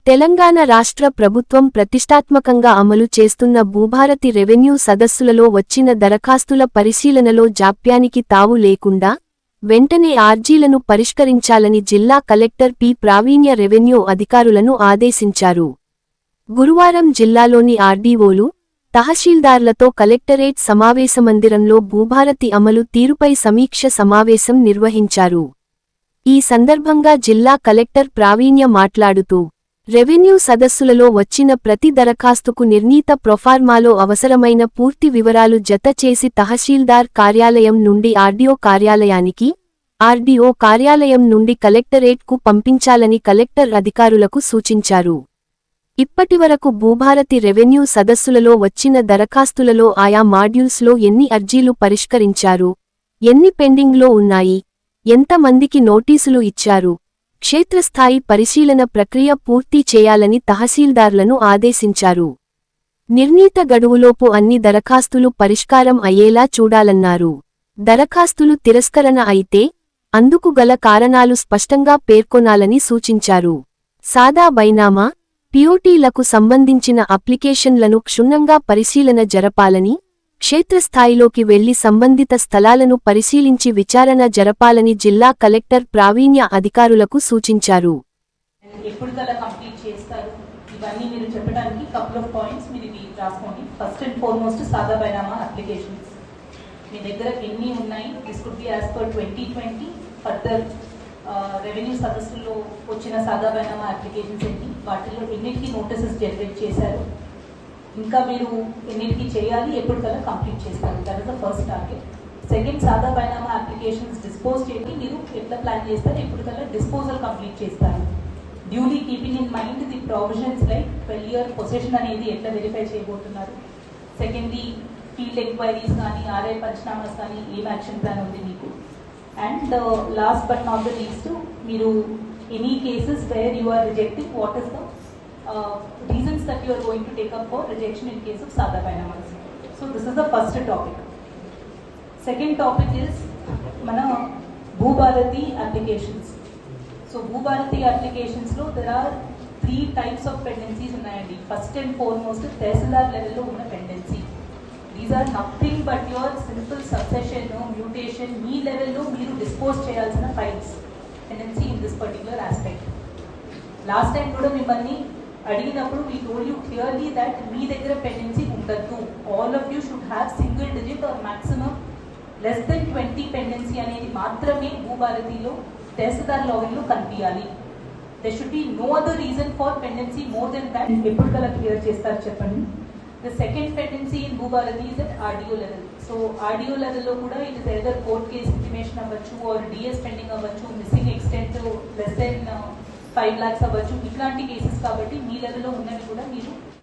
తెలంగాణ రాష్ట్ర ప్రభుత్వం ప్రతిష్టాత్మకంగా అమలు చేస్తున్న భూభారతి రెవెన్యూ సదస్సులలో వచ్చిన దరఖాస్తుల పరిశీలనలో జాప్యానికి తావు లేకుండా వెంటనే ఆర్జీలను పరిష్కరించాలని జిల్లా కలెక్టర్ పి ప్రావీణ్య రెవెన్యూ అధికారులను ఆదేశించారు. గురువారం జిల్లాలోని ఆర్డీఓలు, తహసీల్దార్లతో కలెక్టరేట్ సమావేశమందిరంలో భూభారతి అమలు తీరుపై సమీక్ష సమావేశం నిర్వహించారు. ఈ సందర్భంగా జిల్లా కలెక్టర్ ప్రావీణ్య మాట్లాడుతూ, రెవెన్యూ సదస్సులలో వచ్చిన ప్రతి దరఖాస్తుకు నిర్ణీత ప్రొఫార్మాలో అవసరమైన పూర్తి వివరాలు జత చేసి తహసీల్దార్ కార్యాలయం నుండి ఆర్డీఓ కార్యాలయానికి, ఆర్డీఓ కార్యాలయం నుండి కలెక్టరేట్కు పంపించాలని కలెక్టర్ అధికారులకు సూచించారు. ఇప్పటివరకు భూభారతి రెవెన్యూ సదస్సులలో వచ్చిన దరఖాస్తులలో ఆయా మాడ్యూల్స్లో ఎన్ని అర్జీలు పరిష్కరించారు, ఎన్ని పెండింగ్లో ఉన్నాయి, ఎంత మందికి నోటీసులు ఇచ్చారు, క్షేత్రస్థాయి పరిశీలన ప్రక్రియ పూర్తి చేయాలని తహసీల్దార్లను ఆదేశించారు. నిర్ణీత గడువులోపు అన్ని దరఖాస్తులు పరిష్కారం అయ్యేలా చూడాలన్నారు. దరఖాస్తులు తిరస్కరణ అయితే అందుకు గల కారణాలు స్పష్టంగా పేర్కొనాలని సూచించారు. సాదా బైనామా, పిఓటీలకు సంబంధించిన అప్లికేషన్లను క్షుణ్ణంగా పరిశీలన జరపాలని, క్షేత్రస్థాయిలోకి వెళ్లి సంబంధిత స్థలాలను పరిశీలించి విచారణ జరపాలని జిల్లా కలెక్టర్ ప్రావీణ్య అధికారులకు సూచించారు. ఎప్పుడుకలా కంప్లీట్ చేస్తారు ఇవన్నీ మీరు చెప్పడానికి కపుల్ ఆఫ్ పాయింట్స్ మీరు రాసుకోండి. ఫస్ట్ అండ్ ఫార్మోస్ట్ సాదా బైనామా అప్లికేషన్స్ మీ దగ్గర ఎన్ని ఉన్నాయి? This could be as per 2020 further revenue సదస్సుల్లో వచ్చిన సాదా బైనామా అప్లికేషన్స్ ఎన్ని, వాటిల్లో ఎన్నిటికీ నోటీసెస్ జనరేట్ చేశారు, ఇంకా మీరు ఎన్నిటికీ చేయాలి, ఎప్పటికల్లా కంప్లీట్ చేస్తారు. That is the first target. Second, సాదా బైనామా అప్లికేషన్స్ డిస్పోజ్ చేసి మీరు ఎట్లా ప్లాన్ చేస్తారు, ఎప్పటికల్లా డిస్పోజల్ కంప్లీట్ చేస్తారు. Duly keeping in mind the provisions like 12 year possession అనేది ఎట్లా వెరిఫై చేయబోతున్నారు. సెకండ్లీ, ఫీల్డ్ ఎంక్వైరీస్ కానీ ఆర్ఐ పంచనామాస్ కానీ ఏం యాక్షన్ ప్లాన్ ఉంది మీకు. And last but not the least, మీరు any cases where you are rejecting, what is the reasons that you are going to take up for rejection in case of Sada Binamas. So this is the first topic. Second topic is mana Bhubharati applications. So Bhubharati applications lo there are 3 types of pendencies unnayandi. First and foremost tehsildar level lo unna pendency. These are nothing but your simple succession no mutation mee level lo meeru dispose cheyalsina files pendency in this particular aspect. Last time kuda mimmalni అడిగినప్పుడు we told you clearly that మీ దగ్గర pendency ఉండద్దు. All of you should have single digit or maximum less than 20 pendency అనేది మాత్రమే భూభారతిలో తహసీల్దార్ లాగిన్లో కనిపించాలి. There should be no other reason for pendency more than that. ఎప్పుడు కలా క్లియర్ చేస్తారు చెప్పండి. The second pendency in Bhubharati is at RDO level. So RDO లెవెల్లో కూడా it is either court case intimation అవ్వచ్చు, ఆర్ డిఎస్ పెండింగ్ అవ్వచ్చు, missing extent less than 5 lakhs అవ్వచ్చు, ఇట్లాంటి కేసెస్ కాబట్టి మీ లెవెల్లో ఉన్నవి కూడా మీరు